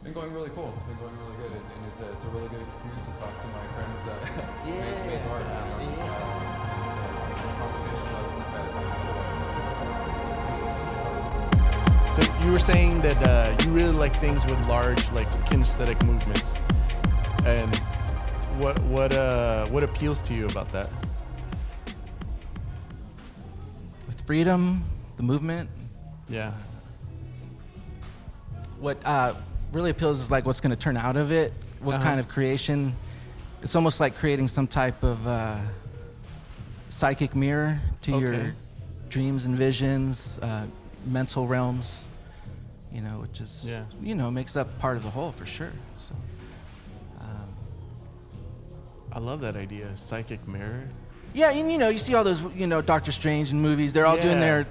Been going really cool. It's been going really good, and it's a really good excuse to talk to my friends that make art. Conversation that we've had otherwise. So you were saying that you really like things with large, like kinesthetic movements, and what appeals to you about that? With freedom, the movement. Yeah. What really appeals is like what's going to turn out of it. What kind of creation? It's almost like creating some type of psychic mirror to your dreams and visions, mental realms. You know, which is makes up part of the whole for sure. So, I love that idea, psychic mirror. yeah, and you see all those Doctor Strange in movies. They're all doing their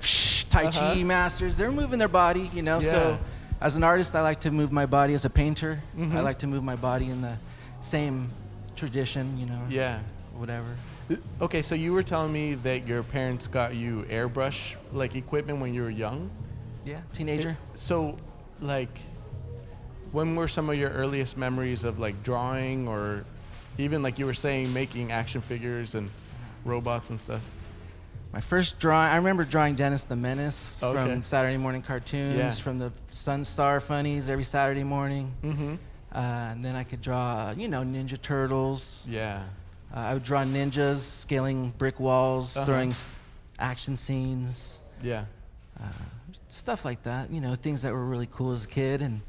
Tai Chi masters. They're moving their body. So. As an artist, I like to move my body. As a painter, I like to move my body in the same tradition, Yeah. whatever. Okay, so you were telling me that your parents got you airbrush like equipment when you were young. Yeah, teenager. So, like, when were some of your earliest memories of like drawing, or even like you were saying, making action figures and robots and stuff? My first drawing, I remember drawing Dennis the Menace from Saturday morning cartoons, from the Sunstar funnies every Saturday morning. And then I could draw, Ninja Turtles. Yeah. I would draw ninjas scaling brick walls, throwing action scenes. Yeah. Stuff like that, things that were really cool as a kid. And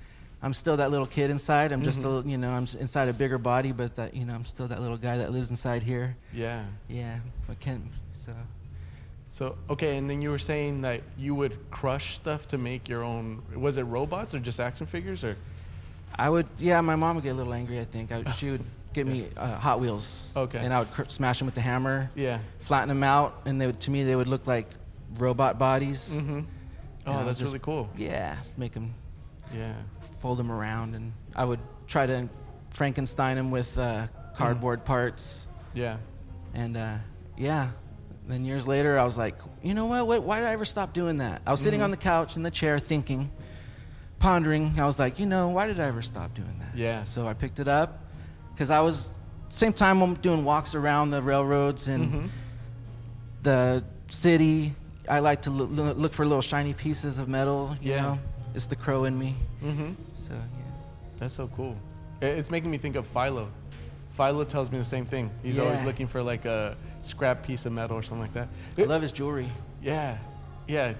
I'm still that little kid inside. I'm just, I'm inside a bigger body, but that, I'm still that little guy that lives inside here. Yeah. Yeah, but So, okay, and then you were saying that you would crush stuff to make your own, was it robots or just action figures, or? I would, my mom would get a little angry, I think. She would get me Hot Wheels. Okay. And I would smash them with the hammer. Yeah. Flatten them out, and to me, they would look like robot bodies. Oh, that's really cool. Yeah, make them, Yeah. fold them around, and I would try to Frankenstein them with cardboard parts. Yeah. And then years later, I was like, you know what? Why did I ever stop doing that? I was sitting on the couch in the chair thinking, pondering. I was like, why did I ever stop doing that? Yeah. So I picked it up because I was, same time I'm doing walks around the railroads and the city. I like to look for little shiny pieces of metal, you know? It's the crow in me. So, yeah. That's so cool. It's making me think of Philo. Philo tells me the same thing. He's always looking for like a scrap piece of metal or something like that. I love his jewelry. Yeah,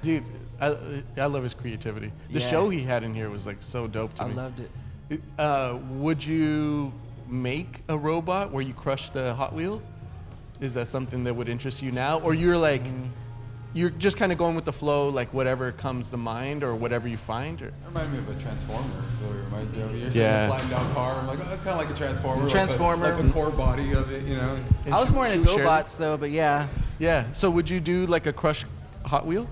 dude, I love his creativity. The show he had in here was like so dope to me. I loved it. Would you make a robot where you crushed a Hot Wheel? Is that something that would interest you now, or you're like, you're just kind of going with the flow, like whatever comes to mind or whatever you find? Or? It reminded me of a Transformer. Really reminded me of you're seeing a flying down car. I'm like, oh, that's kind of like a Transformer. Transformer. Like the core body of it, I was more into GoBots though, but yeah. Yeah. So would you do like a crush Hot Wheel?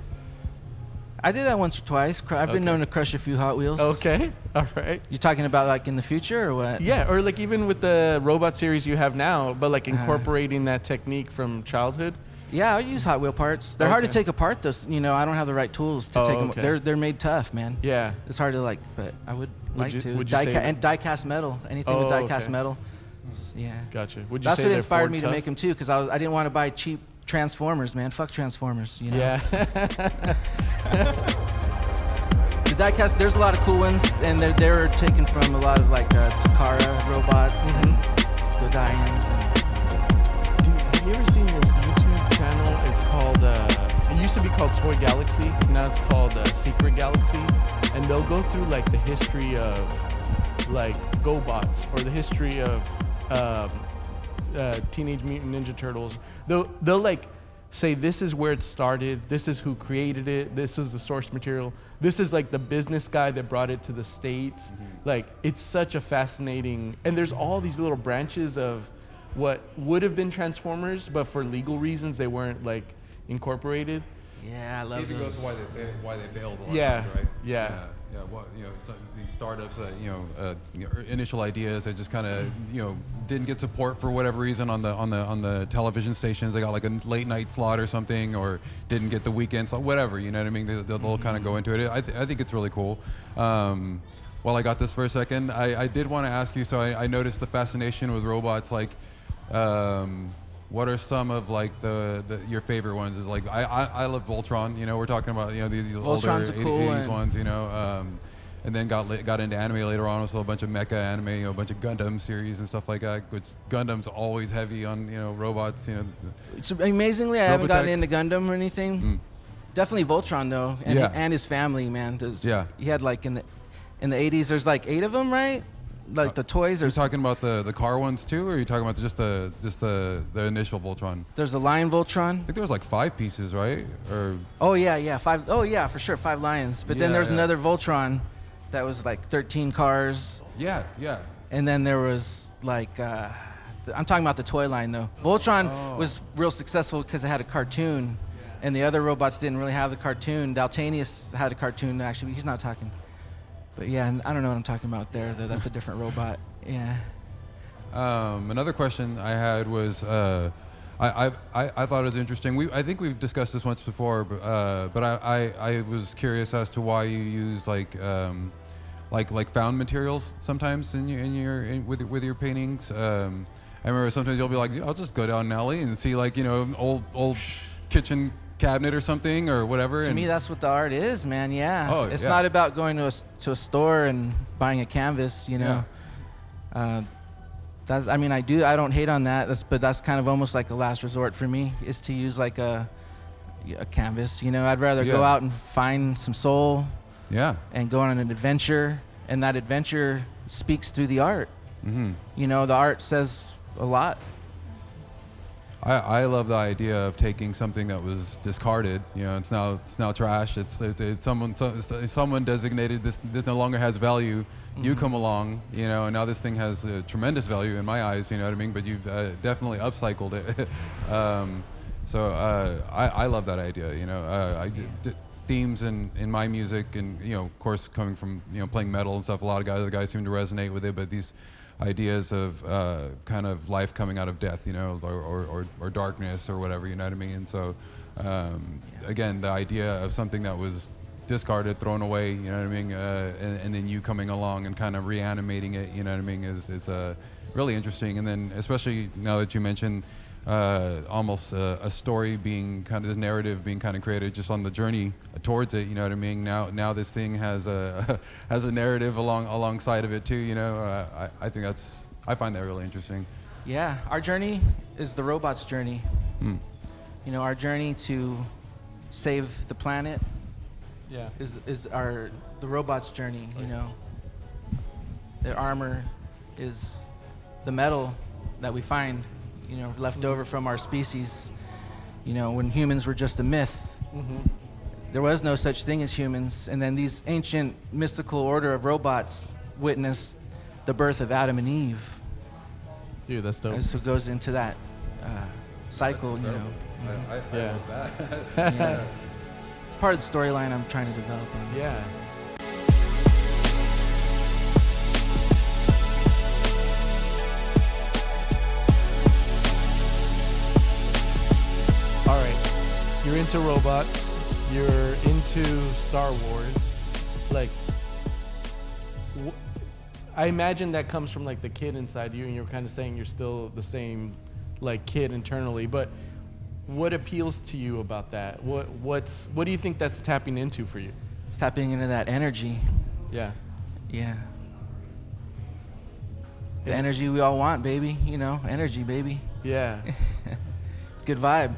I did that once or twice. I've been known to crush a few Hot Wheels. Okay. All right. You talking about like in the future or what? Yeah, or like even with the robot series you have now, but like incorporating that technique from childhood. Yeah, I use Hot Wheel parts. They're hard to take apart though. I don't have the right tools to take them. They're made tough, man. Yeah. It's hard to but I would like to. Would you say and die-cast metal. Anything with die-cast metal. Yeah. Gotcha. Would you That's say what they're inspired Ford me tough? to make them too, because I didn't want to buy cheap Transformers, man. Fuck Transformers, Yeah. The die-cast, there's a lot of cool ones, and they're taken from a lot of like Takara robots and Godians. Dude, have you ever seen this YouTube channel? It's called, it used to be called Toy Galaxy. Now it's called Secret Galaxy. And they'll go through like the history of like GoBots or the history of Teenage Mutant Ninja Turtles. They'll like say this is where it started, this is who created it, this is the source material, this is like the business guy that brought it to the States. Like it's such a fascinating, and there's all these little branches of what would have been Transformers, but for legal reasons they weren't like incorporated. Yeah, I love Even those. goes to why they failed a lot Yeah. of times, right? Yeah. Yeah. Well, some of these startups that initial ideas that just kind of didn't get support for whatever reason on the television stations. They got like a late night slot or something, or didn't get the weekend slot, whatever. You know what I mean? They'll kind of go into it. I think it's really cool. while I got this for a second, I did want to ask you. So I noticed the fascination with robots. Like, what are some of like your favorite ones? Is like I love Voltron. You know, we're talking about these older Voltron's cool 80s ones. And then got into anime later on. Also a bunch of mecha anime, a bunch of Gundam series and stuff like that. Which Gundam's always heavy on robots. It's amazingly, I haven't Robotech. gotten into Gundam or anything. Definitely Voltron though, and his family, man. He had like in the 80s. There's like 8 of them, right? Like the toys. Are you talking about the car ones too, or are you talking about just the initial Voltron? There's the Lion Voltron. I think there was like 5 pieces, right? Or 5. Oh yeah, for sure, 5 lions. But then there's another Voltron that was like 13 cars. Yeah. And then there was like I'm talking about the toy line though. Voltron was real successful because it had a cartoon, and the other robots didn't really have the cartoon. Daltanius had a cartoon actually. He's not talking. But yeah, I don't know what I'm talking about there. Though. That's a different robot. Yeah. Another question I had was, I thought it was interesting. I think we've discussed this once before, but I was curious as to why you use like found materials sometimes with your paintings. I remember sometimes you'll be like, I'll just go down an alley and see like old kitchen cabinet or something or whatever. To me, that's what the art is, man. Yeah. It's yeah. not about going to a store and buying a canvas, Yeah. I don't hate on that. But that's kind of almost like a last resort for me, is to use like a canvas. I'd rather go out and find some soul. Yeah. And go on an adventure, and that adventure speaks through the art. Mm-hmm. The art says a lot. I love the idea of taking something that was discarded. It's now trash. It's someone designated this no longer has value. Mm-hmm. You come along, and now this thing has tremendous value in my eyes. You know what I mean? But you've definitely upcycled it. I love that idea. Themes in my music, and of course coming from playing metal and stuff. A lot of other guys seem to resonate with it, but these ideas of kind of life coming out of death, or darkness or whatever, you know what I mean? And so, again, the idea of something that was discarded, thrown away, you know what I mean? And then you coming along and kind of reanimating it, you know what I mean, is really interesting. And then especially now that you mentioned almost a story being kind of, this narrative being kind of created just on the journey towards it, you know what I mean? Now this thing has a narrative alongside of it too, I think I find that really interesting. Yeah, our journey is the robot's journey. Our journey to save the planet is the robot's journey, Their armor is the metal that we find left over from our species, when humans were just a myth. Mm-hmm. There was no such thing as humans, and then these ancient mystical order of robots witnessed the birth of Adam and Eve. Dude, that's dope. And so it goes into that cycle, I love that. It's part of the storyline I'm trying to develop. Yeah. All right, you're into robots, you're into Star Wars. Like, I imagine that comes from like the kid inside you, and you're kind of saying you're still the same like kid internally, but what appeals to you about that? What do you think that's tapping into for you? It's tapping into that energy. Yeah. Yeah. The energy we all want, baby. Energy, baby. Yeah. It's a good vibe.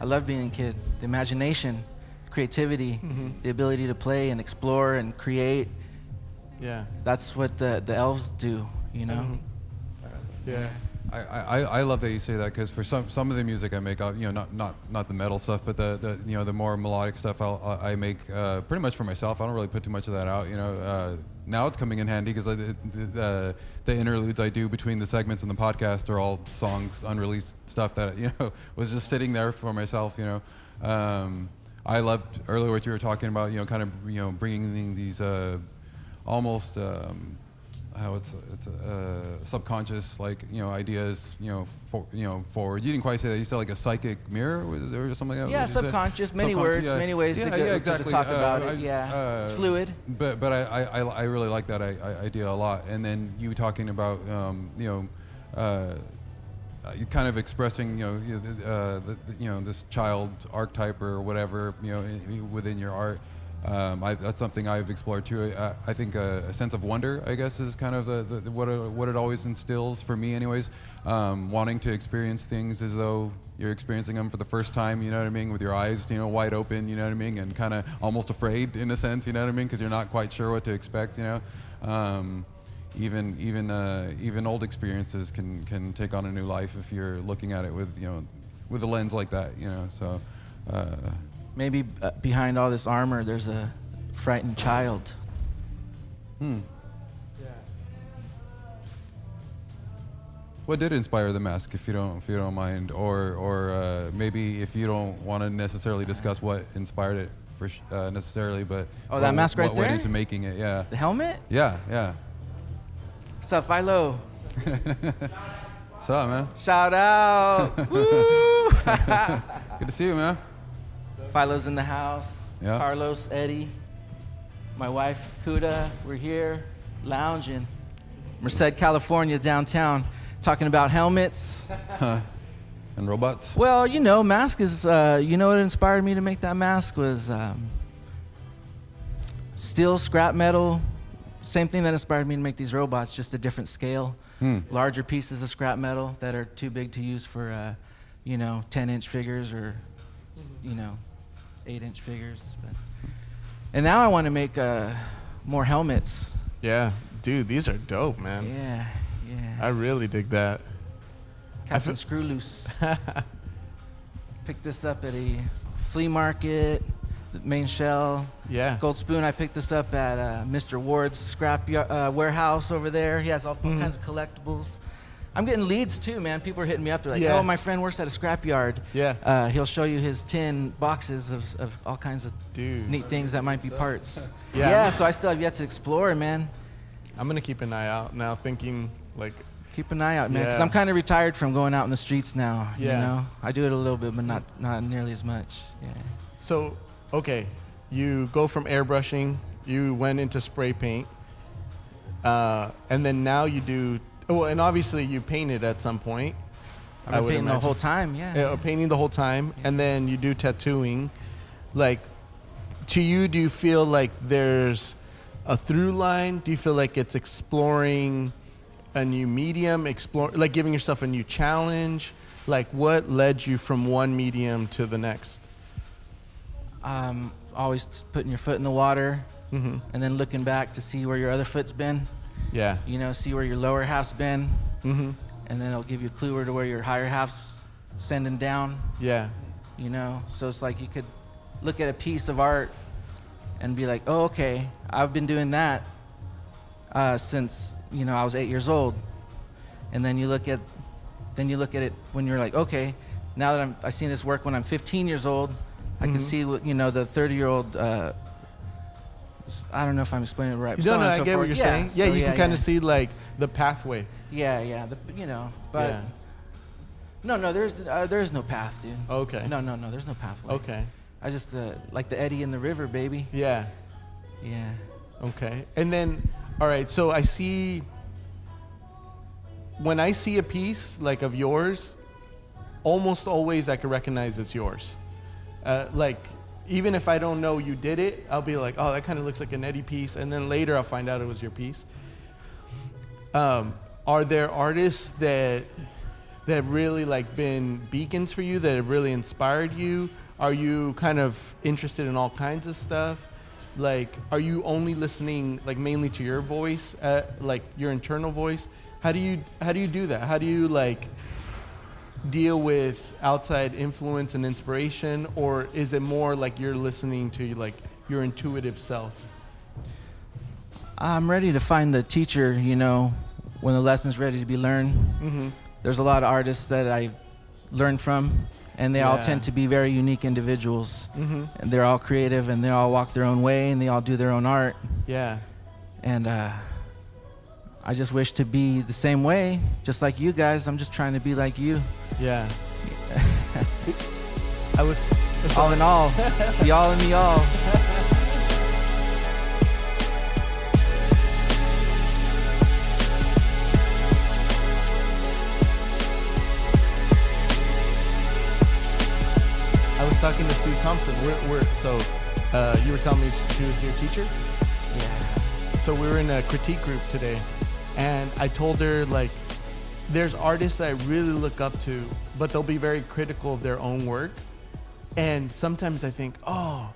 I love being a kid. The imagination, creativity, the ability to play and explore and create. Yeah. That's what the elves do, Yeah. I love that you say that, because for some of the music I make, not the metal stuff, but the more melodic stuff I make pretty much for myself. I don't really put too much of that out. Now it's coming in handy because the interludes I do between the segments in the podcast are all songs, unreleased stuff that was just sitting there for myself. I loved earlier what you were talking about. Kind of bringing these almost how it's subconscious, like, you know, ideas, you know, forward. You didn't quite say that. You said like a psychic mirror, was there, or something like that? Yeah, subconscious. Many words, many ways to talk about it. Yeah, it's fluid. But I really like that idea a lot. And then you talking about you know, you kind of expressing, you know, you know, this child archetype or whatever, you know, within your art. That's something I've explored too. I think a sense of wonder, I guess, is kind of what it always instills for me, anyways. Wanting to experience things as though you're experiencing them for the first time, you know what I mean, with your eyes, you know, wide open, you know what I mean, and kind of almost afraid in a sense, you know what I mean, because you're not quite sure what to expect, you know. Even old experiences can take on a new life if you're looking at it with, you know, with a lens like that, you know. So. Maybe behind all this armor, there's a frightened child. Yeah. What did inspire the mask, if you don't mind, or maybe if you don't want to necessarily discuss what inspired it necessarily, but that mask right what there? went into making it? Yeah. The helmet? Yeah. What's up, Philo? What's up, man? Shout out! Woo! Good to see you, man. Philo's in the house. Yeah. Carlos, Eddie, my wife, Kuda. We're here lounging. Merced, California, downtown, talking about helmets. And robots? Well, you know, mask is, you know what inspired me to make that mask was steel, scrap metal. Same thing that inspired me to make these robots, just a different scale. Larger pieces of scrap metal that are too big to use for, you know, 10-inch figures or, you know, 8-inch figures. And now I want to make more helmets. Yeah, dude, these are dope, man. Yeah. I really dig that. Captain Screw Loose. Picked this up at a flea market, the main shell. Yeah. Gold Spoon, I picked this up at Mr. Ward's scrap warehouse over there. He has all kinds of collectibles. I'm getting leads too, man. People are hitting me up. They're like, "Oh, my friend works at a scrap yard. Yeah. He'll show you his tin boxes of all kinds of neat things that might be parts." Yeah. So I still have yet to explore, man. I'm gonna keep an eye out now, thinking like. Keep an eye out, man, because I'm kind of retired from going out in the streets now. Yeah. You know, I do it a little bit, but not nearly as much. Yeah. So, okay, you go from airbrushing, you went into spray paint, and then now you do. Oh, and obviously you painted at some point. I've been painting the whole time, painting the whole time, and then you do tattooing. Like, to you, do you feel like there's a through line? Do you feel like it's exploring a new medium, like giving yourself a new challenge? Like, what led you from one medium to the next? Always putting your foot in the water, and then looking back to see where your other foot's been. Yeah. You know, see where your lower half's been, and then it'll give you a clue to where your higher half's sending down. Yeah. You know, so it's like you could look at a piece of art and be like, "Oh, okay, I've been doing that since, you know, I was 8 years old." And then you look at it when you're like, "Okay, now that I seen this work when I'm 15 years old, I can see what, you know, the 30-year-old." I don't know if I'm explaining it right. No, I get what you're saying. Yeah, you can kind of see like the pathway. Yeah. You know, but no, there's no path, dude. Okay. No, there's no pathway. Okay. I just like the eddy in the river, baby. Yeah. Yeah. Okay. And then, all right, so when I see a piece like of yours, almost always I can recognize it's yours. Like, even if I don't know you did it, I'll be like, "Oh, that kind of looks like an Eddie piece," and then later I'll find out it was your piece. Are there artists that have really like been beacons for you, that have really inspired you? Are you kind of interested in all kinds of stuff? Like, are you only listening like mainly to your voice, like your internal voice? How do you do that? How do you like deal with outside influence and inspiration, or is it more like you're listening to like your intuitive self? I'm ready to find the teacher, you know, when the lesson's ready to be learned. There's a lot of artists that I learned from, and they all tend to be very unique individuals. And they're all creative, and they all walk their own way, and they all do their own art. Yeah. And I just wish to be the same way, just like you guys. I'm just trying to be like you. Yeah. I was all in all, the all in the all. I was talking to Sue Thompson. You were telling me she was your teacher? Yeah. So we were in a critique group today, and I told her, like, there's artists that I really look up to, but they'll be very critical of their own work. And sometimes I think, oh,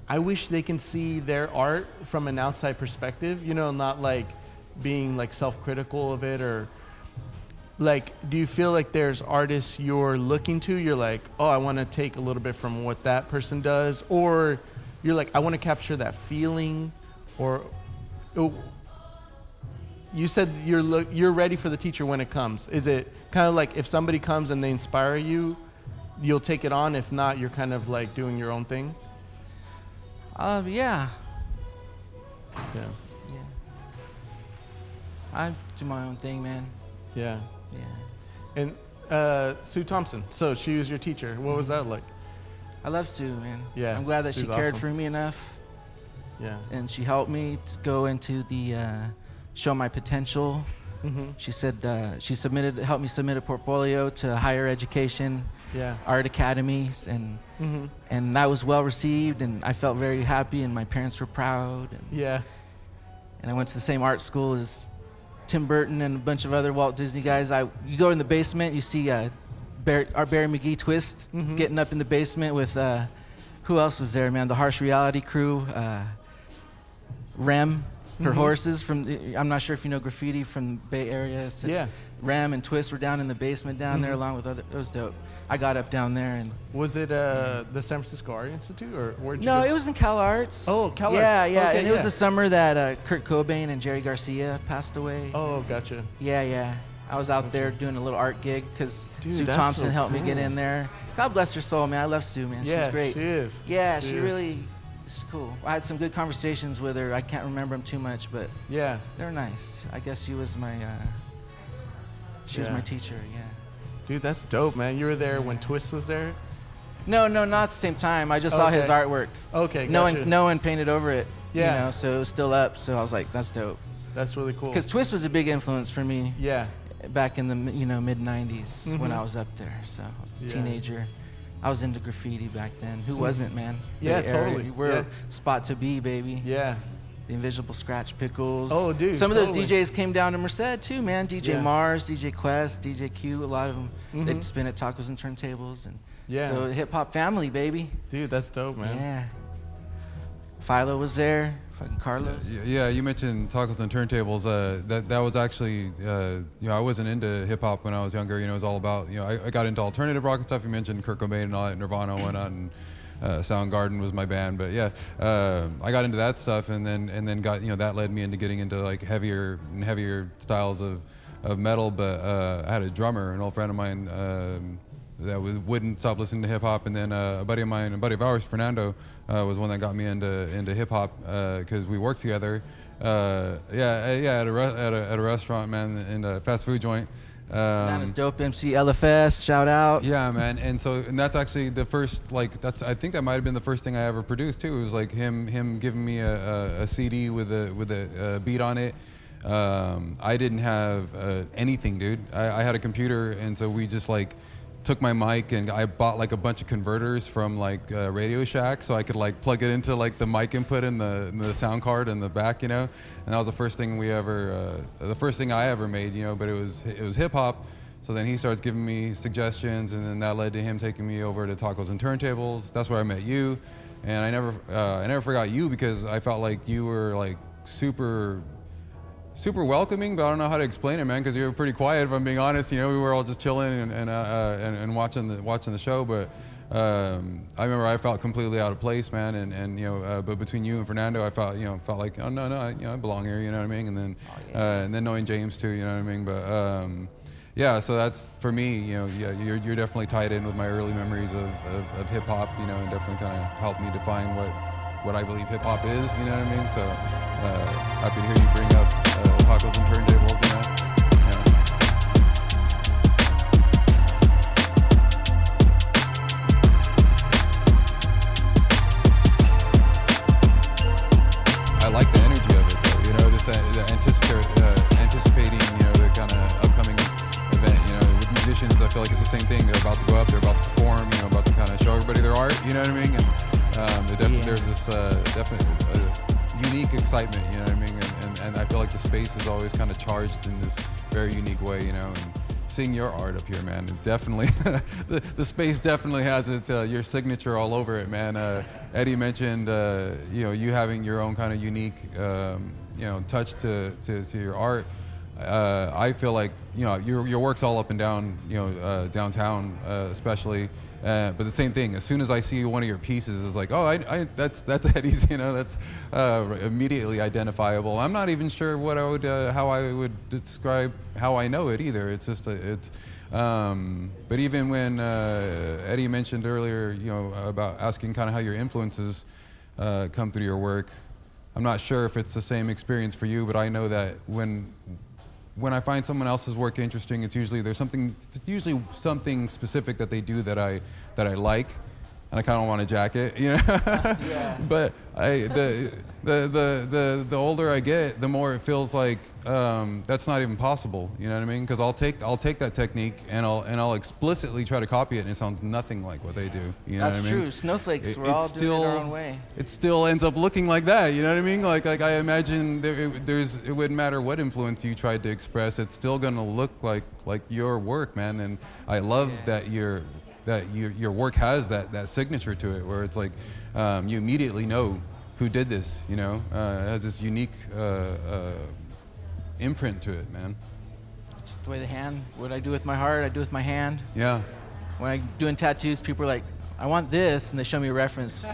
I wish they can see their art from an outside perspective, you know, not like being like self-critical of it. Or like, do you feel like there's artists you're looking to, you're like, oh, I want to take a little bit from what that person does, or you're like, I want to capture that feeling? Or you said you're ready for the teacher when it comes. Is it kind of like if somebody comes and they inspire you, you'll take it on? If not, you're kind of like doing your own thing? Yeah. Yeah. Yeah. I do my own thing, man. Yeah. Yeah. And Sue Thompson, so she was your teacher. What was that like? I love Sue, man. Yeah. I'm glad that she Sue's cared awesome. for me enough. Yeah. And she helped me to go into the show my potential. Mm-hmm. She said she helped me submit a portfolio to higher education, Yeah. art academies, and that was well received, and I felt very happy, and my parents were proud. And, Yeah. and I went to the same art school as Tim Burton and a bunch of other Walt Disney guys. You go in the basement, you see Barry McGee Twist getting up in the basement with who else was there, man? The Harsh Reality crew, Rem. Her horses I'm not sure if you know graffiti from the Bay Area. So Yeah. Ram and Twist were down in the basement down there along with other. It was dope. I got up down there and. Was it the San Francisco Art Institute, or where did you No, go? it was in Cal Arts. Oh, Cal Arts. Yeah, yeah. Okay, and it was yeah. the summer that Kurt Cobain and Jerry Garcia passed away. Oh, gotcha. Yeah, yeah. I was out there doing a little art gig because Dude, Sue that's Thompson so helped me get cool. in there. God bless her soul, man. I love Sue, man. Yeah, She's great. she is. Yeah, She she is. really is cool. I had some good conversations with her. I can't remember them too much, but Yeah. they're nice. I guess she was my she was Yeah. my teacher. Yeah. Dude, that's dope, man. You were there when Twist was there? No, not at the same time. I just saw his Okay. artwork. Okay, No gotcha. one painted over it. Yeah. You know, so it was still up. So I was like, that's dope. That's really cool. Because Twist was a big influence for me Yeah. back in the mid '90s when Mhm. I was up there. So I was a Yeah. teenager. I was into graffiti back then. Who wasn't, man? Yeah, Bay Area, totally. We're Yeah. a spot to be, baby. Yeah. The Invisible Scratch Pickles. Oh, dude, Some of those totally. DJs came down to Merced too, man. DJ Yeah. Mars, DJ Quest, DJ Q. A lot of them. They'd Mhm. spin at tacos and turntables, and Yeah. so hip hop family, baby. Dude, that's dope, man. Yeah. Philo was there. Fucking Carlos. Yeah, you mentioned tacos and turntables. That was actually, I wasn't into hip hop when I was younger. It was all about, I got into alternative rock and stuff. You mentioned Kurt Cobain and all that, Nirvana and whatnot, and Soundgarden was my band. But yeah, I got into that stuff, and then got, that led me into getting into like heavier and heavier styles of metal. But I had a drummer, an old friend of mine, that wouldn't stop listening to hip hop, and then a buddy of ours, Fernando, was one that got me into hip hop because we worked together. At a restaurant, man, in a fast food joint. That is dope. MC LFS, shout out. Yeah, man, and that's actually the first, I think that might have been the first thing I ever produced too. It was like him giving me a CD with a beat on it. I didn't have anything, dude. I had a computer, and so we just took my mic, and I bought a bunch of converters from Radio Shack, so I could plug it into the mic input in the sound card in the back, and that was the first thing I ever made, but it was hip hop. So then he starts giving me suggestions, and then that led to him taking me over to Tacos and Turntables. That's where I met you, and I never forgot you because I felt like you were super welcoming, but I don't know how to explain it, man, because you were pretty quiet, if I'm being honest. We were all just chilling and watching the show, but I remember I felt completely out of place, man, and but between you and Fernando, I felt like, oh no, I belong here, you know what I mean? And then and then knowing James too, you know what I mean? But yeah, so that's for me, you're definitely tied in with my early memories of hip hop, and definitely kind of helped me define what I believe hip hop is, you know what I mean? So happy to hear you bring up Tacos and Turntables. same thing. They're about to go up, they're about to perform, you know, about to kind of show everybody their art. You know what I mean? And there's this definite unique excitement. You know what I mean? And I feel like the space is always kind of charged in this very unique way. You know. And seeing your art up here, man, it definitely the space definitely has your signature all over it, man. Eddie mentioned you know, you having your own kind of unique you know, touch to your art. I feel like, you know, your work's all up and down, you know, downtown especially. But the same thing, as soon as I see one of your pieces, it's like, oh, that's Eddie's, you know, that's immediately identifiable. I'm not even sure what how I would describe how I know it either. It's just, but even when Eddie mentioned earlier, you know, about asking kind of how your influences come through your work, I'm not sure if it's the same experience for you, but I know that when I find someone else's work interesting, it's usually usually something specific that they do that I like, and I kind of want to jack it, you know. Yeah. But the older I get, the more it feels like that's not even possible. You know what I mean? Because I'll take that technique and I'll explicitly try to copy it, and it sounds nothing like what they do. You know what I mean? That's true. Snowflakes, we're all doing it our own way. It still ends up looking like that. You know what I mean? Like I imagine it wouldn't matter what influence you tried to express, it's still gonna look like your work, man. And I love that your work has that signature to it, where it's like you immediately know who did this. You know, it has this unique imprint to it, man. Just the way the hand, what I do with my heart, I do with my hand. Yeah. When I'm doing tattoos, people are like, I want this, and they show me a reference,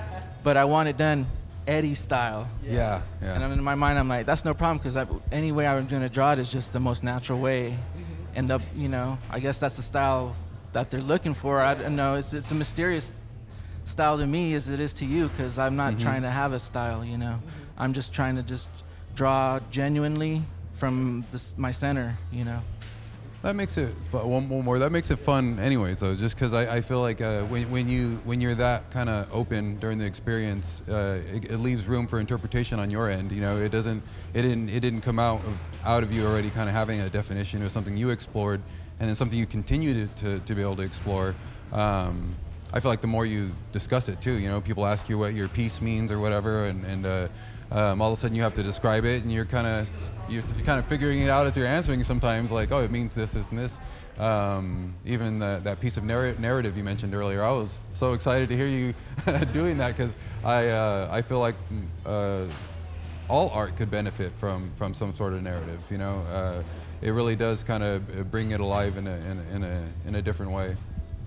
but I want it done Eddie style. Yeah. And in my mind, I'm like, that's no problem, because any way I'm going to draw it is just the most natural way. And you know, I guess that's the style that they're looking for. I don't know, it's a mysterious style to me as it is to you, because I'm not trying to have a style, you know. I'm just trying to just draw genuinely from my center, you know. That makes it one more. That makes it fun, anyways. Though, just because I feel like when you're that kind of open during the experience, it leaves room for interpretation on your end. You know, it didn't come out of you already kind of having a definition or something you explored, and then something you continue to be able to explore. I feel like the more you discuss it too, you know, people ask you what your piece means or whatever, and all of a sudden you have to describe it, and you're kind of figuring it out as you're answering sometimes, like, oh, it means this, and this. Even that piece of narrative you mentioned earlier, I was so excited to hear you doing that, because I feel like all art could benefit from some sort of narrative, you know. It really does kind of bring it alive in a different way.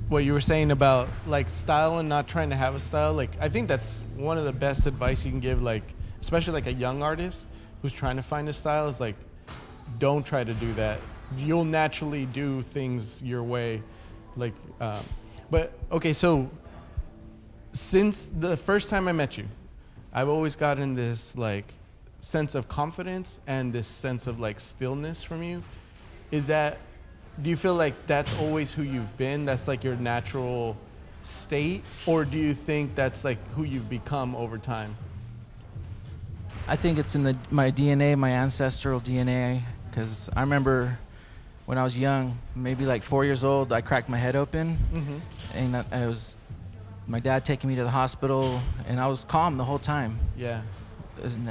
What you were saying about like style and not trying to have a style, like I think that's one of the best advice you can give, like especially like a young artist who's trying to find a style, is like, don't try to do that. You'll naturally do things your way. Like, but okay, so since the first time I met you, I've always gotten this like sense of confidence and this sense of like stillness from you. Do you feel like that's always who you've been? That's like your natural state? Or do you think that's like who you've become over time? I think it's in my DNA, my ancestral DNA, because I remember when I was young, maybe like 4 years old, I cracked my head open, and it was my dad taking me to the hospital, and I was calm the whole time. Yeah.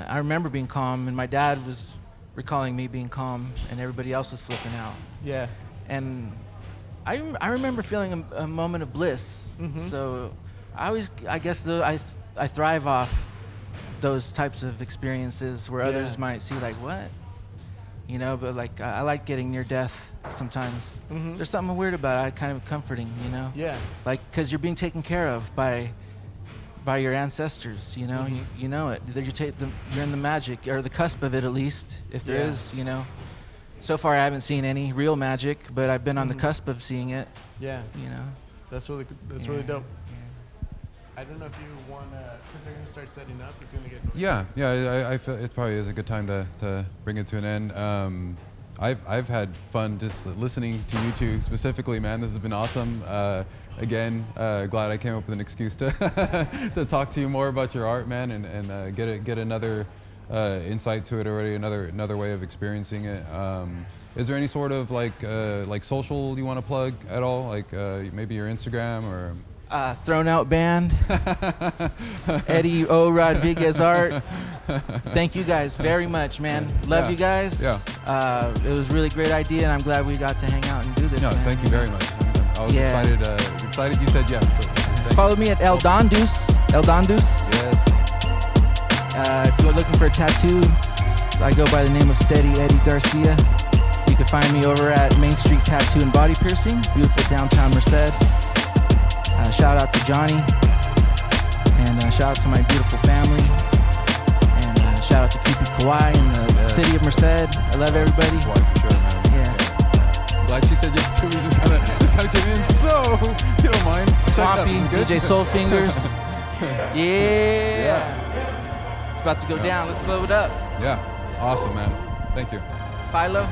I remember being calm, and my dad was recalling me being calm, and everybody else was flipping out. Yeah. And I remember feeling a moment of bliss. So I guess I thrive off those types of experiences where others might see like, what? You know, but like I like getting near death sometimes. There's something weird about it, kind of comforting, you know? Yeah. Like, because you're being taken care of by your ancestors, you know? You know it. You're in the magic, or the cusp of it at least, if there is, you know? So far I haven't seen any real magic, but I've been on the cusp of seeing it. Yeah. You know? That's really dope. I don't know if you want to, because they're going to start setting up. It's going to get noisy. Yeah. I feel it probably is a good time to bring it to an end. I've had fun just listening to you two specifically, man. This has been awesome. Again, glad I came up with an excuse to to talk to you more about your art, man, and get another insight to it already, another way of experiencing it. Is there any sort of like social you want to plug at all? Like maybe your Instagram or? Thrown Out Band, Eddie O. Rodriguez Art. Thank you guys very much, man. Love you guys. Yeah. It was a really great idea, and I'm glad we got to hang out and do this. No, man. thank you very much. I was excited. Excited you said yes. So Follow me at El Dandus. El Dandus. Yes. If you're looking for a tattoo, I go by the name of Steady Eddie Garcia. You can find me over at Main Street Tattoo and Body Piercing, beautiful downtown Merced. Shout out to Johnny, and shout out to my beautiful family, and shout out to Kreepy Kawaii in the city of Merced. I love everybody. For sure, man. Yeah. Glad she said yes too. We just kind of came in, so you don't mind. Swampy, DJ Soul Fingers. Yeah. Yeah. It's about to go down. Let's blow it up. Yeah. Awesome, man. Thank you. Philo.